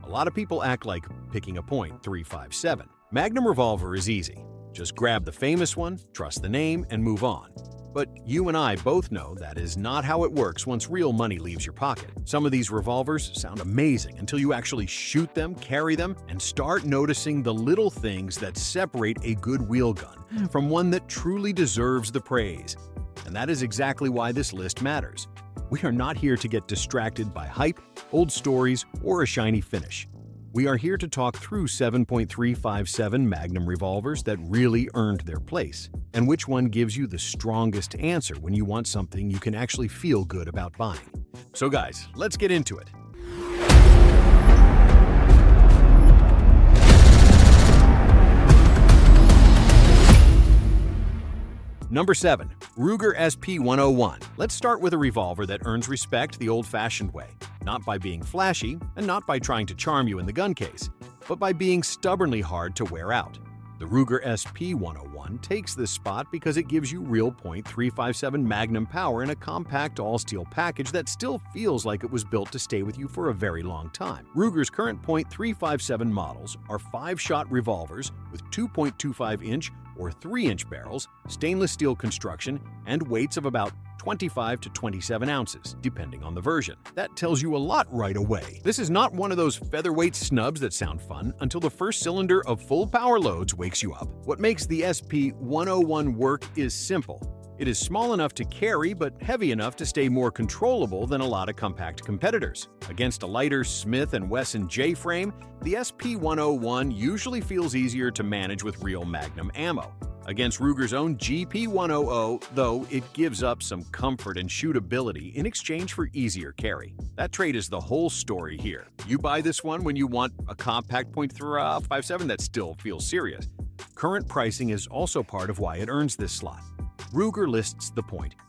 A lot of people act like picking a .357. Magnum Revolver is easy. Just grab the famous one, trust the name, and move on. But you and I both know that is not how it works once real money leaves your pocket. Some of these revolvers sound amazing until you actually shoot them, carry them, and start noticing the little things that separate a good wheel gun from one that truly deserves the praise. And that is exactly why this list matters. We are not here to get distracted by hype, old stories, or a shiny finish. We are here to talk through 7.357 Magnum revolvers that really earned their place, and which one gives you the strongest answer when you want something you can actually feel good about buying. So guys, let's get into it. Number 7. Ruger SP101. Let's start with a revolver that earns respect the old-fashioned way, not by being flashy and not by trying to charm you in the gun case, but by being stubbornly hard to wear out. The Ruger SP101 takes this spot because it gives you real .357 Magnum power in a compact all-steel package that still feels like it was built to stay with you for a very long time. Ruger's current .357 models are 5-shot revolvers with 2.25-inch or 3-inch barrels, stainless steel construction, and weights of about 25 to 27 ounces, depending on the version. That tells you a lot right away. This is not one of those featherweight snubs that sound fun until the first cylinder of full power loads wakes you up. What makes the SP101 work is simple. It is small enough to carry, but heavy enough to stay more controllable than a lot of compact competitors. Against a lighter Smith & Wesson J-frame, the SP101 usually feels easier to manage with real Magnum ammo. Against Ruger's own GP100, though, it gives up some comfort and shootability in exchange for easier carry. That trait is the whole story here. You buy this one when you want a compact .357 that still feels serious. Current pricing is also part of why it earns this slot. Ruger lists the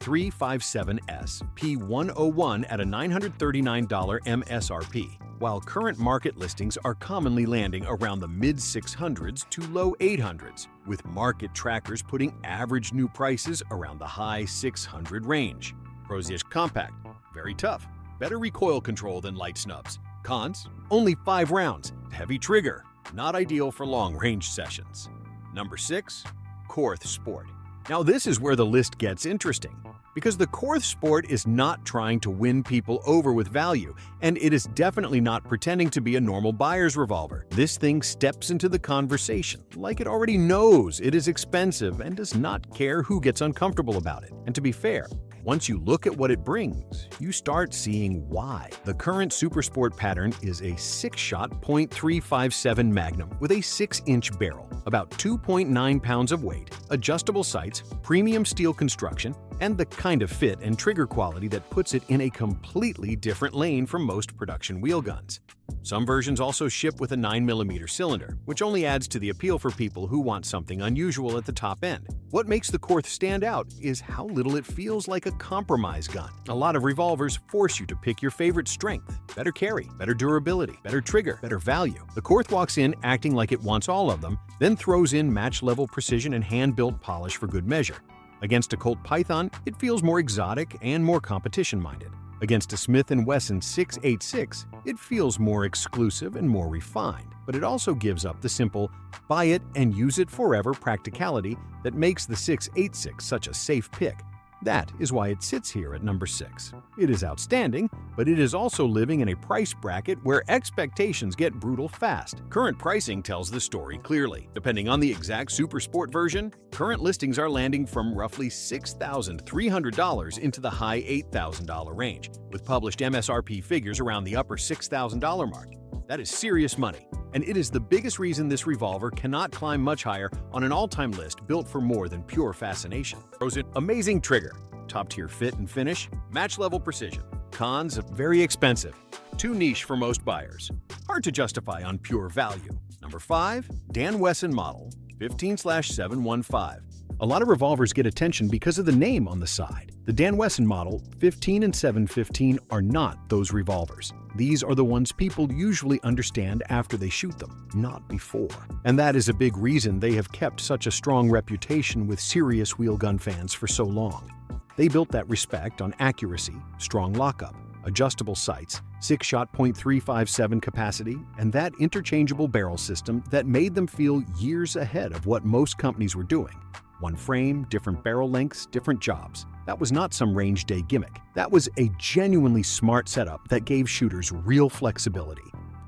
.357S P101 at a $939 MSRP, while current market listings are commonly landing around the mid-600s to low 800s, with market trackers putting average new prices around the high 600 range. Pros: compact, very tough, better recoil control than light snubs. Cons: only 5 rounds, heavy trigger, not ideal for long-range sessions. Number 6. Korth Sport. Now this is where the list gets interesting, because the Korth Sport is not trying to win people over with value, and it is definitely not pretending to be a normal buyer's revolver. This thing steps into the conversation like it already knows it is expensive and does not care who gets uncomfortable about it. And to be fair, once you look at what it brings, you start seeing why. The current Super Sport pattern is a 6-shot .357 Magnum with a 6-inch barrel, about 2.9 pounds of weight, adjustable sights, premium steel construction, and the kind of fit and trigger quality that puts it in a completely different lane from most production wheel guns. Some versions also ship with a 9mm cylinder, which only adds to the appeal for people who want something unusual at the top end. What makes the Korth stand out is how little it feels like a compromise gun. A lot of revolvers force you to pick your favorite strength, better carry, better durability, better trigger, better value. The Korth walks in acting like it wants all of them, then throws in match-level precision and hand-built polish for good measure. Against a Colt Python, it feels more exotic and more competition-minded. Against a Smith & Wesson 686, it feels more exclusive and more refined, but it also gives up the simple buy it and use it forever practicality that makes the 686 such a safe pick. That is why it sits here at number 6. It is outstanding, but it is also living in a price bracket where expectations get brutal fast. Current pricing tells the story clearly. Depending on the exact Super Sport version, current listings are landing from roughly $6,300 into the high $8,000 range, with published MSRP figures around the upper $6,000 mark. That is serious money, and it is the biggest reason this revolver cannot climb much higher on an all-time list built for more than pure fascination. Pros: amazing trigger, top-tier fit and finish, match-level precision. Cons: very expensive, too niche for most buyers, hard to justify on pure value. Number 5. Wesson Model 15/715. A lot of revolvers get attention because of the name on the side. The Wesson Model 15 and 715 are not those revolvers. These are the ones people usually understand after they shoot them, not before. And that is a big reason they have kept such a strong reputation with serious wheel gun fans for so long. They built that respect on accuracy, strong lockup, adjustable sights, 6-shot .357 capacity, and that interchangeable barrel system that made them feel years ahead of what most companies were doing. One frame, different barrel lengths, different jobs. That was not some range day gimmick. That was a genuinely smart setup that gave shooters real flexibility.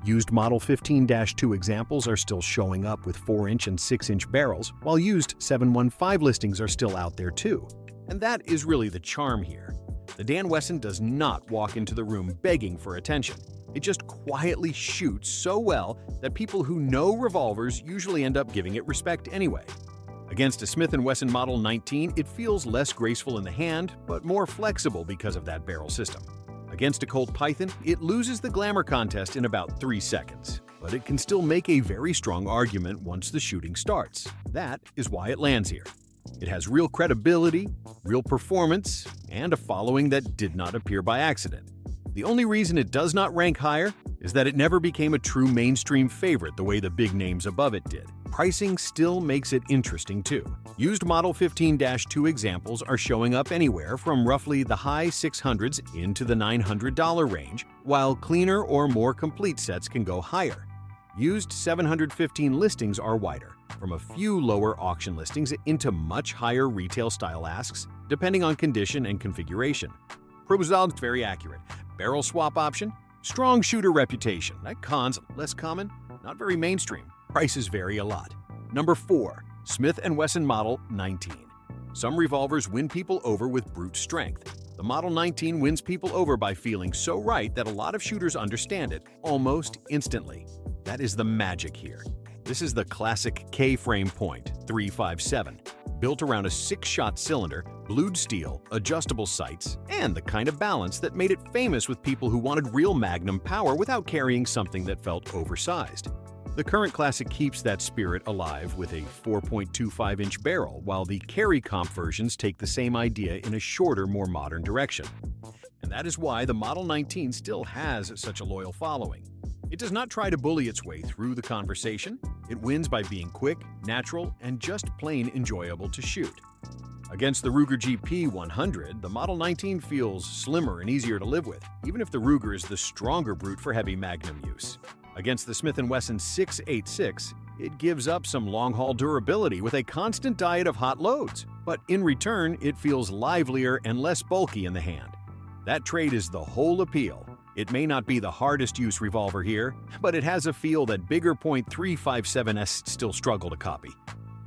Used Model 15-2 examples are still showing up with 4-inch and 6-inch barrels, while used 715 listings are still out there too. And that is really the charm here. The Dan Wesson does not walk into the room begging for attention. It just quietly shoots so well that people who know revolvers usually end up giving it respect anyway. Against a Smith & Wesson Model 19, it feels less graceful in the hand, but more flexible because of that barrel system. Against a Colt Python, it loses the glamour contest in about 3 seconds, but it can still make a very strong argument once the shooting starts. That is why it lands here. It has real credibility, real performance, and a following that did not appear by accident. The only reason it does not rank higher is that it never became a true mainstream favorite the way the big names above it did. Pricing still makes it interesting too. Used Model 15-2 examples are showing up anywhere from roughly the high $600s into the $900 range, while cleaner or more complete sets can go higher. Used 715 listings are wider, from a few lower auction listings into much higher retail style asks, depending on condition and configuration. Results very accurate. Barrel swap option, strong shooter reputation. That cons less common, not very mainstream. Prices vary a lot. Number 4, Smith & Wesson Model 19. Some revolvers win people over with brute strength. The Model 19 wins people over by feeling so right that a lot of shooters understand it almost instantly. That is the magic here. This is the classic K-frame .357, built around a 6-shot cylinder, blued steel, adjustable sights, and the kind of balance that made it famous with people who wanted real Magnum power without carrying something that felt oversized. The current classic keeps that spirit alive with a 4.25-inch barrel, while the carry comp versions take the same idea in a shorter, more modern direction. And that is why the Model 19 still has such a loyal following. It does not try to bully its way through the conversation. It wins by being quick, natural, and just plain enjoyable to shoot. Against the Ruger GP 100, the Model 19 feels slimmer and easier to live with, even if the Ruger is the stronger brute for heavy Magnum use. Against the Smith & Wesson 686, it gives up some long-haul durability with a constant diet of hot loads, but in return, it feels livelier and less bulky in the hand. That trait is the whole appeal. It may not be the hardest-use revolver here, but it has a feel that bigger .357s still struggle to copy.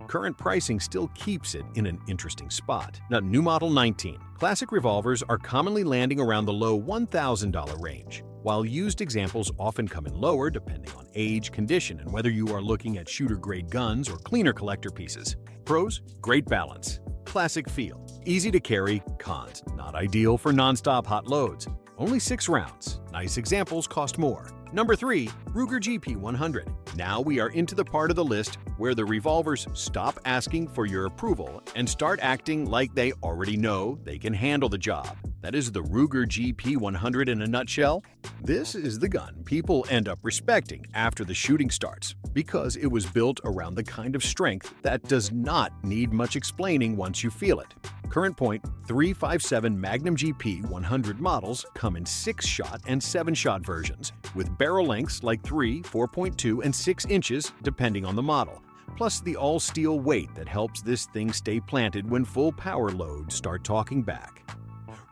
Current pricing still keeps it in an interesting spot. Now, new Model 19. Classic revolvers are commonly landing around the low $1,000 range, while used examples often come in lower depending on age, condition, and whether you are looking at shooter-grade guns or cleaner collector pieces. Pros: great balance. Classic feel. Easy to carry. Cons: not ideal for non-stop hot loads. Only 6 rounds. Nice examples cost more. Number 3, Ruger GP 100. Now we are into the part of the list where the revolvers stop asking for your approval and start acting like they already know they can handle the job. That is the Ruger GP 100 in a nutshell. This is the gun people end up respecting after the shooting starts because it was built around the kind of strength that does not need much explaining once you feel it. Current .357 Magnum GP 100 models come in 6-shot and 7-shot versions, with barrel lengths like 3, 4.2, and 6 inches depending on the model, plus the all-steel weight that helps this thing stay planted when full power loads start talking back.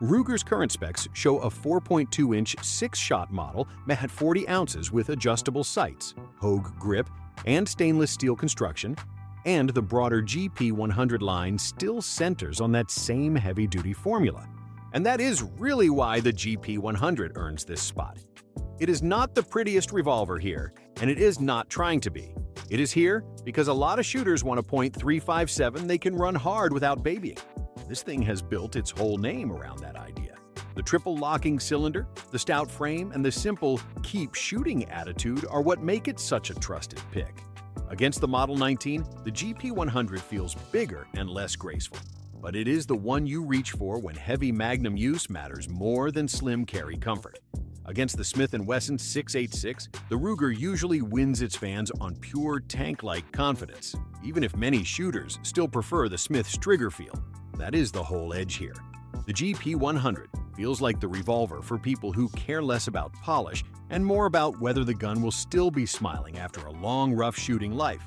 Ruger's current specs show a 4.2-inch 6-shot model at 40 ounces with adjustable sights, Hogue grip, and stainless steel construction, and the broader GP 100 line still centers on that same heavy-duty formula. And that is really why the GP 100 earns this spot. It is not the prettiest revolver here, and it is not trying to be. It is here because a lot of shooters want a .357 they can run hard without babying. This thing has built its whole name around that idea. The triple locking cylinder, the stout frame, and the simple keep shooting attitude are what make it such a trusted pick. Against the Model 19, the GP 100 feels bigger and less graceful, but it is the one you reach for when heavy Magnum use matters more than slim carry comfort. Against the Smith & Wesson 686, the Ruger usually wins its fans on pure tank-like confidence, even if many shooters still prefer the Smith's trigger feel. That is the whole edge here. The GP 100, feels like the revolver for people who care less about polish and more about whether the gun will still be smiling after a long, rough shooting life.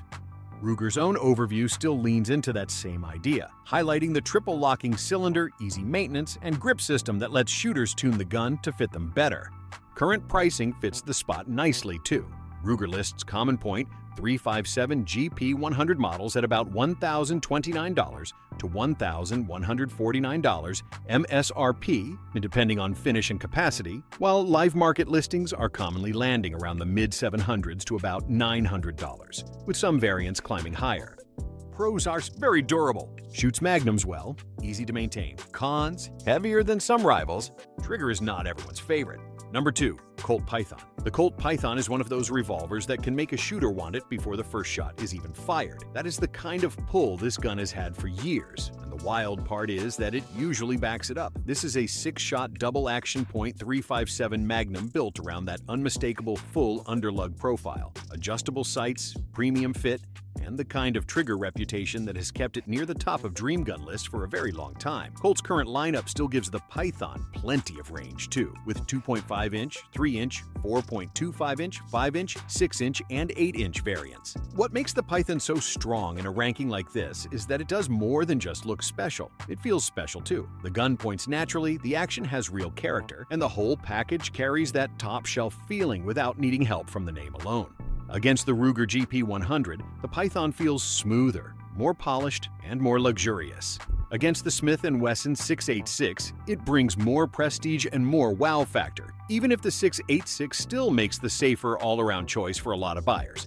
Ruger's own overview still leans into that same idea, highlighting the triple locking cylinder, easy maintenance, and grip system that lets shooters tune the gun to fit them better. Current pricing fits the spot nicely, too. Ruger lists common point 357 GP100 models at about $1,029 to $1,149 MSRP, depending on finish and capacity, while live market listings are commonly landing around the mid-700s to about $900, with some variants climbing higher. Pros are very durable, shoots magnums well, easy to maintain. Cons, heavier than some rivals. Trigger is not everyone's favorite. Number 2. Colt Python. The Colt Python is one of those revolvers that can make a shooter want it before the first shot is even fired. That is the kind of pull this gun has had for years, and the wild part is that it usually backs it up. This is a 6-shot double-action .357 Magnum built around that unmistakable full underlug profile, adjustable sights, premium fit, and the kind of trigger reputation that has kept it near the top of dream gun lists for a very long time. Colt's current lineup still gives the Python plenty of range too, with 2.5-inch, 3-inch, 4.25-inch, 5-inch, 6-inch, and 8-inch variants. What makes the Python so strong in a ranking like this is that it does more than just look special. It feels special too. The gun points naturally, the action has real character, and the whole package carries that top-shelf feeling without needing help from the name alone. Against the Ruger GP100, the Python feels smoother, more polished, and more luxurious. Against the Smith & Wesson 686, it brings more prestige and more wow factor, even if the 686 still makes the safer all-around choice for a lot of buyers.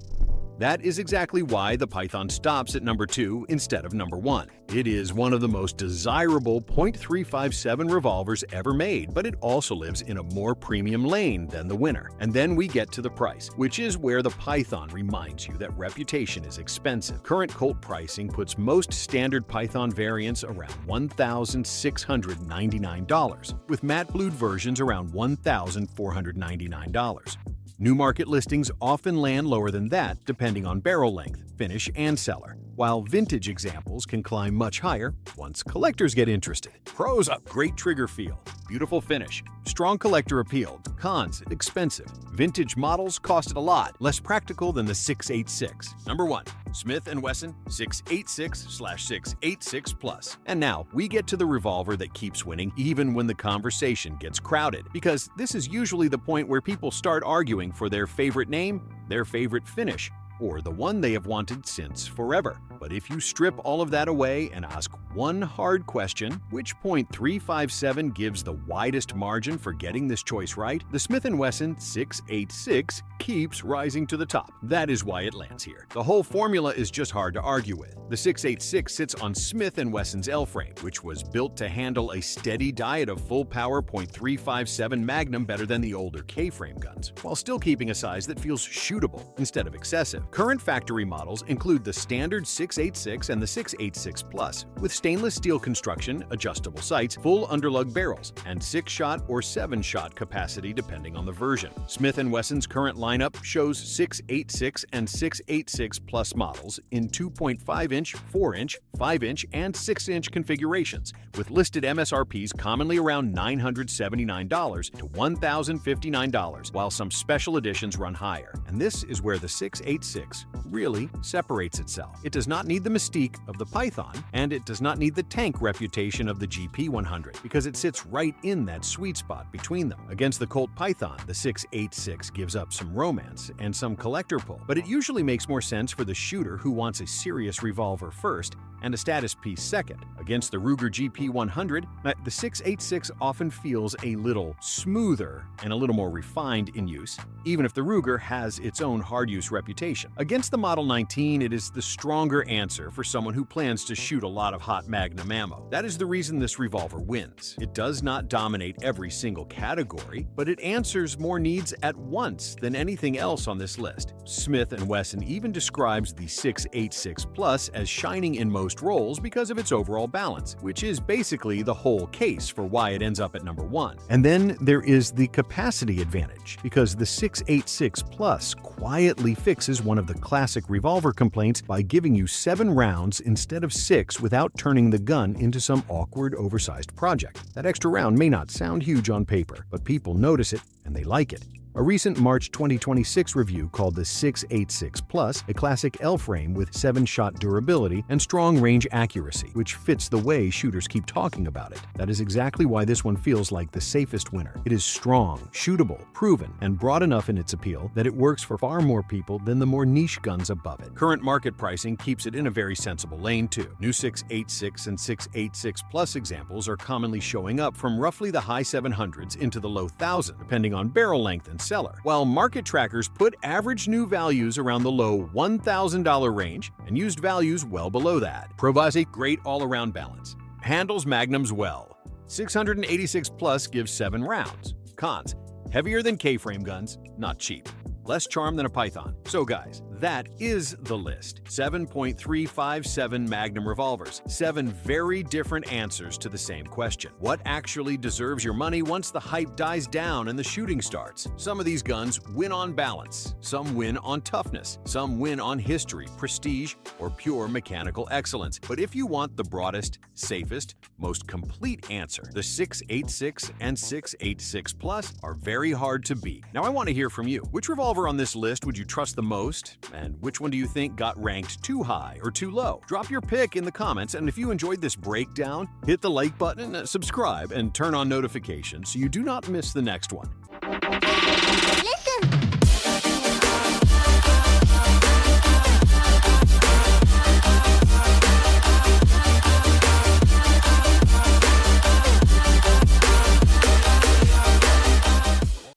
That is exactly why the Python stops at number 2 instead of number 1. It is one of the most desirable .357 revolvers ever made, but it also lives in a more premium lane than the winner. And then we get to the price, which is where the Python reminds you that reputation is expensive. Current Colt pricing puts most standard Python variants around $1,699, with matte blued versions around $1,499. New market listings often land lower than that depending on barrel length, finish, and seller, while vintage examples can climb much higher once collectors get interested. Pros up: great trigger feel, beautiful finish, strong collector appeal. Cons: expensive. Vintage models costed a lot, less practical than the 686. Number 1. Smith & Wesson 686/686 Plus. And now we get to the revolver that keeps winning even when the conversation gets crowded, because this is usually the point where people start arguing for their favorite name, their favorite finish, or the one they have wanted since forever. But if you strip all of that away and ask one hard question, which .357 gives the widest margin for getting this choice right, the Smith & Wesson 686 keeps rising to the top. That is why it lands here. The whole formula is just hard to argue with. The 686 sits on Smith & Wesson's L-frame, which was built to handle a steady diet of full-power .357 Magnum better than the older K-frame guns, while still keeping a size that feels shootable instead of excessive. Current factory models include the standard 686 and the 686 Plus, with stainless steel construction, adjustable sights, full underlug barrels, and 6-shot or 7-shot capacity depending on the version. Smith & Wesson's current lineup shows 686 and 686 Plus models in 2.5-inch, 4-inch, 5-inch, and 6-inch configurations, with listed MSRPs commonly around $979 to $1,059, while some special editions run higher. And this is where the 686 really separates itself. It does not need the mystique of the Python, and it does not need the tank reputation of the GP100, because it sits right in that sweet spot between them. Against the Colt Python, the 686 gives up some romance and some collector pull, but it usually makes more sense for the shooter who wants a serious revolver first and a status piece second. Against the Ruger GP100, the 686 often feels a little smoother and a little more refined in use, even if the Ruger has its own hard-use reputation. Against the Model 19, it is the stronger answer for someone who plans to shoot a lot of hot Magnum ammo. That is the reason this revolver wins. It does not dominate every single category, but it answers more needs at once than anything else on this list. Smith & Wesson even describes the 686 Plus as shining in most roles because of its overall balance, which is basically the whole case for why it ends up at number 1. And then there is the capacity advantage, because the 686 Plus quietly fixes one of the classic revolver complaints by giving you 7 rounds instead of 6 without turning turning the gun into some awkward, oversized project. That extra round may not sound huge on paper, but people notice it and they like it. A recent March 2026 review called the 686 Plus a classic L-frame with 7-shot durability and strong range accuracy, which fits the way shooters keep talking about it. That is exactly why this one feels like the safest winner. It is strong, shootable, proven, and broad enough in its appeal that it works for far more people than the more niche guns above it. Current market pricing keeps it in a very sensible lane too. New 686 and 686 Plus examples are commonly showing up from roughly the high 700s into the low 1000s, depending on barrel length and seller, while market trackers put average new values around the low $1,000 range and used values well below that. Provides a great all-around balance. Handles magnums well. 686 Plus gives 7 rounds. Cons: heavier than K-frame guns, not cheap. Less charm than a Python. So guys, that is the list. 7.357 Magnum Revolvers. 7 very different answers to the same question. What actually deserves your money once the hype dies down and the shooting starts? Some of these guns win on balance. Some win on toughness. Some win on history, prestige, or pure mechanical excellence. But if you want the broadest, safest, most complete answer, the 686 and 686 Plus are very hard to beat. Now I want to hear from you. Which revolver on this list would you trust the most? And which one do you think got ranked too high or too low? Drop your pick in the comments, and if you enjoyed this breakdown, hit the like button, subscribe, and turn on notifications so you do not miss the next one. Listen.